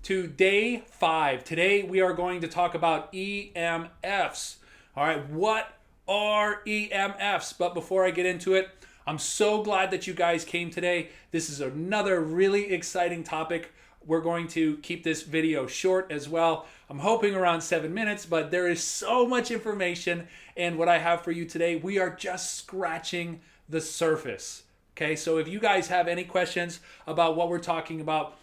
to day 5. Today we are going to talk about EMFs. All right, what are EMFs? But before I get into it, I'm so glad that you guys came today. This is another really exciting topic. We're going to keep this video short as well. I'm hoping around 7 minutes, but there is so much information. And what I have for you today, we are just scratching the surface. Okay, so if you guys have any questions about what we're talking about,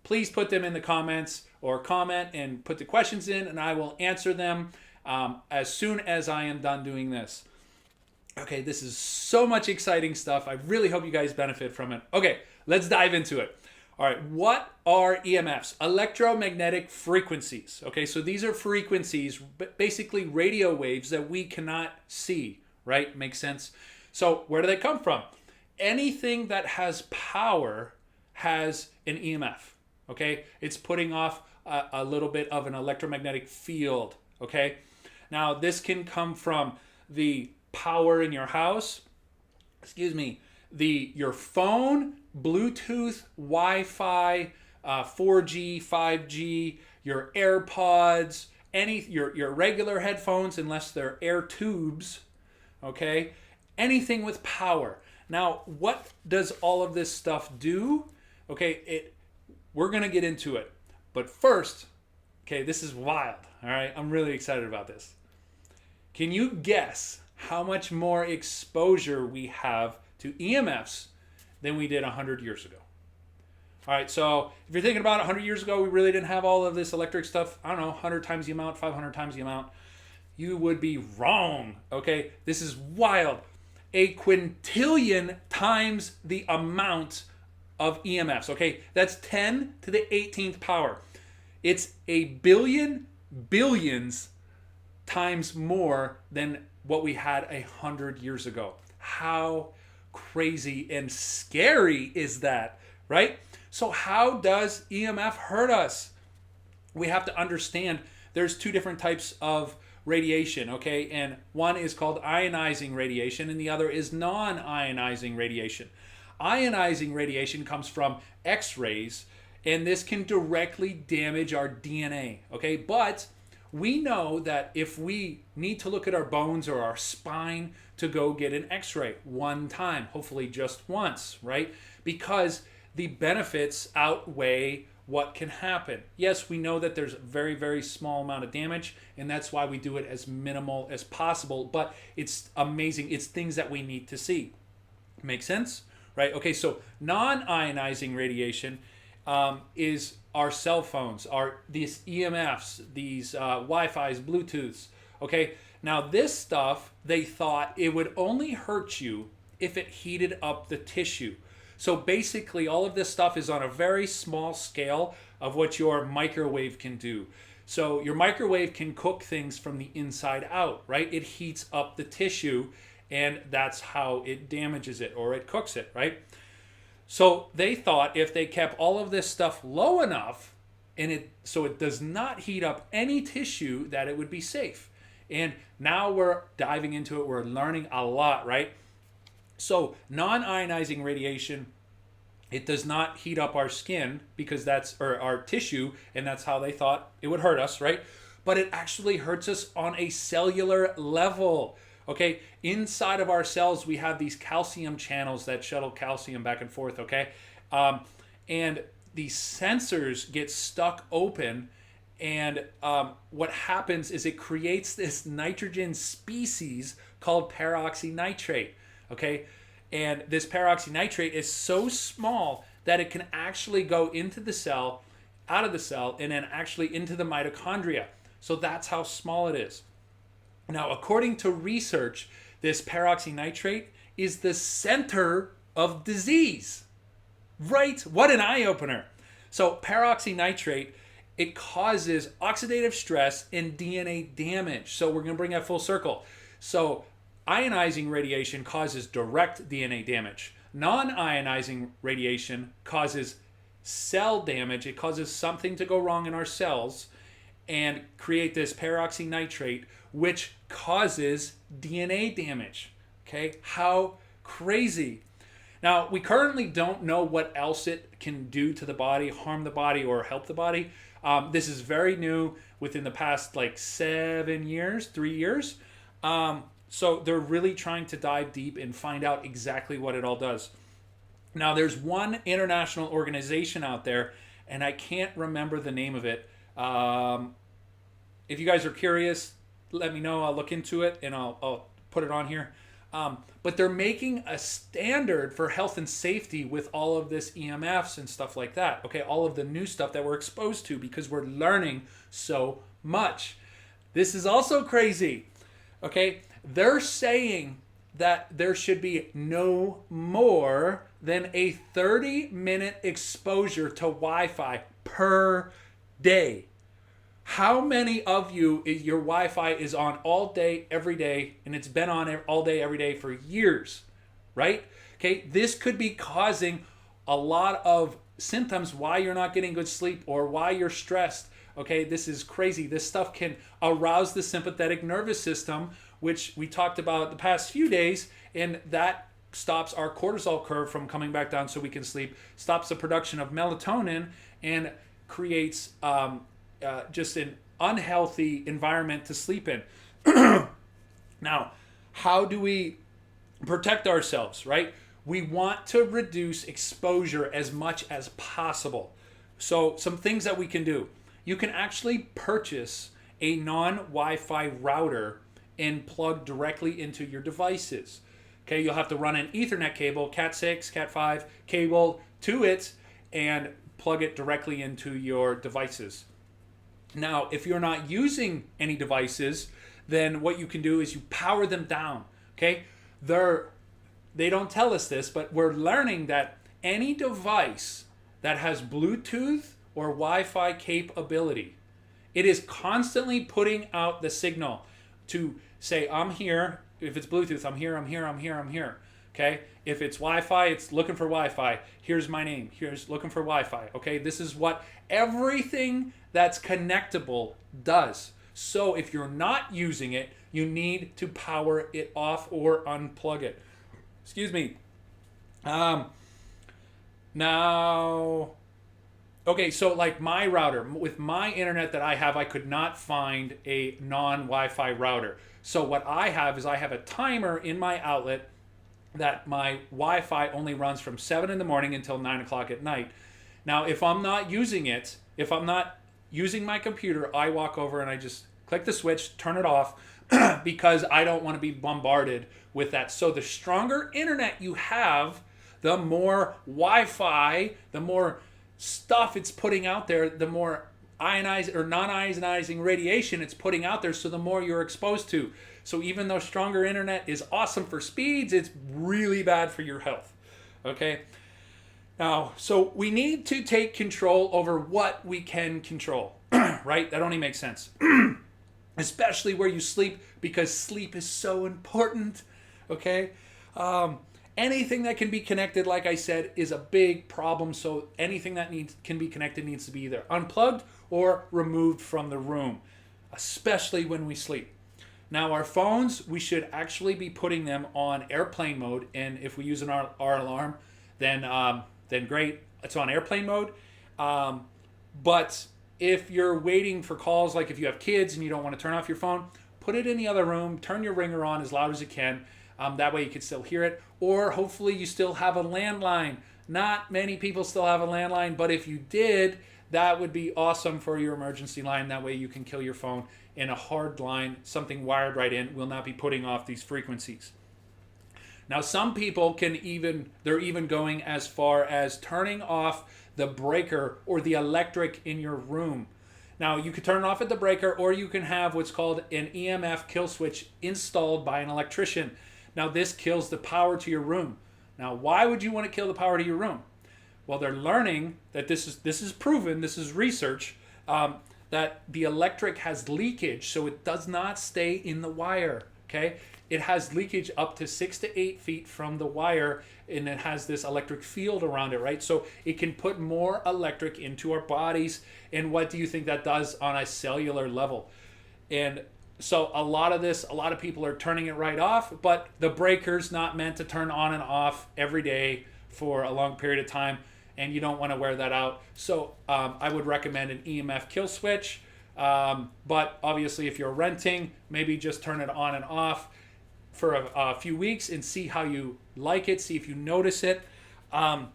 please put them in the comments or comment and put the questions in, and I will answer them as soon as I am done doing this. Okay, this is so much exciting stuff. I really hope you guys benefit from it. Okay, let's dive into it. All right, what are EMFs? Electromagnetic frequencies. Okay, so these are frequencies, basically radio waves that we cannot see, right? Makes sense? So where do they come from? Anything that has power has an EMF, okay? It's putting off a little bit of an electromagnetic field, okay? Now, this can come from the power in your house, your phone, Bluetooth, Wi-Fi, 4G, 5G, your AirPods, your regular headphones, unless they're air tubes, okay? Anything with power. Now, what does all of this stuff do? Okay, we're going to get into it. But first, okay, this is wild, all right? I'm really excited about this. Can you guess how much more exposure we have to EMFs than we did 100 years ago? All right, so if you're thinking about 100 years ago, we really didn't have all of this electric stuff. I don't know, 100 times the amount, 500 times the amount. You would be wrong, okay? This is wild. A quintillion times the amount of EMFs, okay? That's 10 to the 18th power. It's a billions times more than what we had 100 years ago. How crazy and scary is that, right? So how does EMF hurt us? We have to understand there's two different types of radiation, okay? And one is called ionizing radiation and the other is non-ionizing radiation. Ionizing radiation comes from X-rays, and this can directly damage our DNA, okay? But we know that if we need to look at our bones or our spine, to go get an X-ray one time, hopefully just once, right? Because the benefits outweigh what can happen. Yes, we know that there's a very, very small amount of damage, and that's why we do it as minimal as possible, but it's amazing. It's things that we need to see. Make sense? Right? Okay, so non-ionizing radiation is our cell phones, these EMFs, these Wi-Fi's, Bluetooths. Okay, now this stuff, they thought it would only hurt you if it heated up the tissue. So basically, all of this stuff is on a very small scale of what your microwave can do. So your microwave can cook things from the inside out, right? It heats up the tissue, and that's how it damages it or it cooks it, right? So they thought if they kept all of this stuff low enough, so it does not heat up any tissue, that it would be safe. And now we're diving into it. We're learning a lot, right? So non-ionizing radiation, it does not heat up our skin because or our tissue, and that's how they thought it would hurt us, right? But it actually hurts us on a cellular level. Okay, inside of our cells, we have these calcium channels that shuttle calcium back and forth, okay? And these sensors get stuck open, and what happens is it creates this nitrogen species called peroxynitrate, okay? And this peroxynitrate is so small that it can actually go into the cell, out of the cell, and then actually into the mitochondria. So that's how small it is. Now, according to research, this peroxynitrate is the center of disease. Right? What an eye-opener. So peroxynitrate, it causes oxidative stress and DNA damage. So we're going to bring that full circle. So ionizing radiation causes direct DNA damage. Non-ionizing radiation causes cell damage. It causes something to go wrong in our cells and create this peroxynitrate, which causes DNA damage. Okay, how crazy. Now, we currently don't know what else it can do to the body, harm the body, or help the body. This is very new within the past like 7 years, 3 years. So they're really trying to dive deep and find out exactly what it all does. Now, there's one international organization out there, and I can't remember the name of it. If you guys are curious, let me know. I'll look into it and I'll put it on here. But they're making a standard for health and safety with all of this EMFs and stuff like that. Okay, all of the new stuff that we're exposed to because we're learning so much. This is also crazy. Okay, they're saying that there should be no more than a 30-minute exposure to Wi-Fi per day. How many of you, your Wi-Fi is on all day, every day, and it's been on all day, every day for years, right? Okay, this could be causing a lot of symptoms why you're not getting good sleep or why you're stressed. Okay, this is crazy. This stuff can arouse the sympathetic nervous system, which we talked about the past few days, and that stops our cortisol curve from coming back down so we can sleep, stops the production of melatonin, and creates just an unhealthy environment to sleep in. Now, how do we protect ourselves, right? We want to reduce exposure as much as possible. So some things that we can do. You can actually purchase a non-Wi-Fi router and plug directly into your devices. Okay, you'll have to run an Ethernet cable, Cat 6, Cat 5 cable to it and plug it directly into your devices. Now, if you're not using any devices, then what you can do is you power them down. Okay, they don't tell us this, but we're learning that any device that has Bluetooth or Wi-Fi capability, it is constantly putting out the signal to say, I'm here. If it's Bluetooth, I'm here, I'm here, I'm here, I'm here. Okay? If it's Wi-Fi, it's looking for Wi-Fi. Here's my name. Here's looking for Wi-Fi. Okay? This is what everything that's connectable does. So if you're not using it, you need to power it off or unplug it. Excuse me. Now, okay, so like my router, with my internet that I have, I could not find a non-Wi-Fi router. So what I have is I have a timer in my outlet that my Wi-Fi only runs from 7 in the morning until 9 o'clock at night. Now, if I'm not using it, if I'm not using my computer, I walk over and I just click the switch, turn it off, because I don't want to be bombarded with that. So the stronger internet you have, the more Wi-Fi, the more stuff it's putting out there, the more ionized or non-ionizing radiation it's putting out there, so the more you're exposed to. So even though stronger internet is awesome for speeds, it's really bad for your health. Okay? Now, so we need to take control over what we can control, right? That only makes sense. Especially where you sleep, because sleep is so important, okay? Anything that can be connected, like I said, is a big problem. So anything that can be connected needs to be either unplugged or removed from the room, especially when we sleep. Now, our phones, we should actually be putting them on airplane mode. And if we use our alarm, then great, it's on airplane mode. But if you're waiting for calls, like if you have kids and you don't want to turn off your phone, put it in the other room, turn your ringer on as loud as you can. That way you can still hear it. Or hopefully you still have a landline. Not many people still have a landline, but if you did, that would be awesome for your emergency line. That way you can kill your phone in a hard line, something wired right in, will not be putting off these frequencies. Now, some people they're even going as far as turning off the breaker or the electric in your room. Now, you can turn it off at the breaker, or you can have what's called an EMF kill switch installed by an electrician. Now, this kills the power to your room. Now, why would you want to kill the power to your room? Well, they're learning that this is proven, this is research, that the electric has leakage, so it does not stay in the wire, okay? It has leakage up to 6 to 8 feet from the wire, and it has this electric field around it, right? So it can put more electric into our bodies, and what do you think that does on a cellular level? And so a lot of people are turning it right off, but the breaker's not meant to turn on and off every day. for a long period of time, and you don't want to wear that out. So I would recommend an EMF kill switch. But obviously, if you're renting, maybe just turn it on and off for a few weeks and see how you like it, see if you notice it. All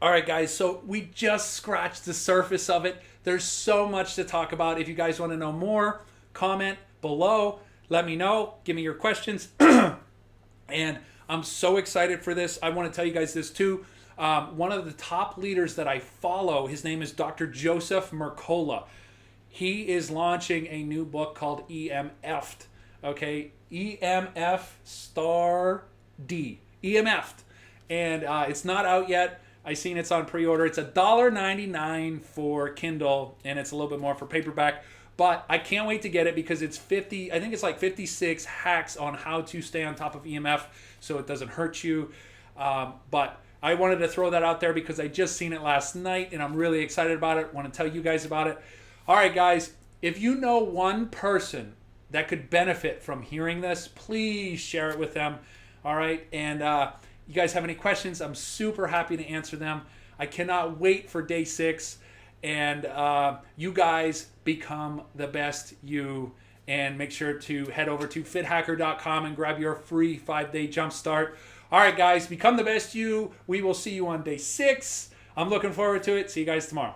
right, guys, so we just scratched the surface of it. There's so much to talk about. If you guys want to know more, comment below. Let me know. Give me your questions. And I'm so excited for this. I want to tell you guys this too. One of the top leaders that I follow, his name is Dr. Joseph Mercola. He is launching a new book called EMF'd. Okay, EMF star D. EMF'd. And it's not out yet. I seen it's on pre-order. It's $1.99 for Kindle, and it's a little bit more for paperback. But I can't wait to get it because it's 50, I think it's like 56 hacks on how to stay on top of EMF so it doesn't hurt you. But I wanted to throw that out there because I just seen it last night and I'm really excited about it. I want to tell you guys about it. All right, guys, if you know one person that could benefit from hearing this, please share it with them. All right, and you guys have any questions, I'm super happy to answer them. I cannot wait for day 6. And you guys become the best you. And make sure to head over to FitHacker.com and grab your free 5-day jumpstart. All right, guys, become the best you. We will see you on day 6. I'm looking forward to it. See you guys tomorrow.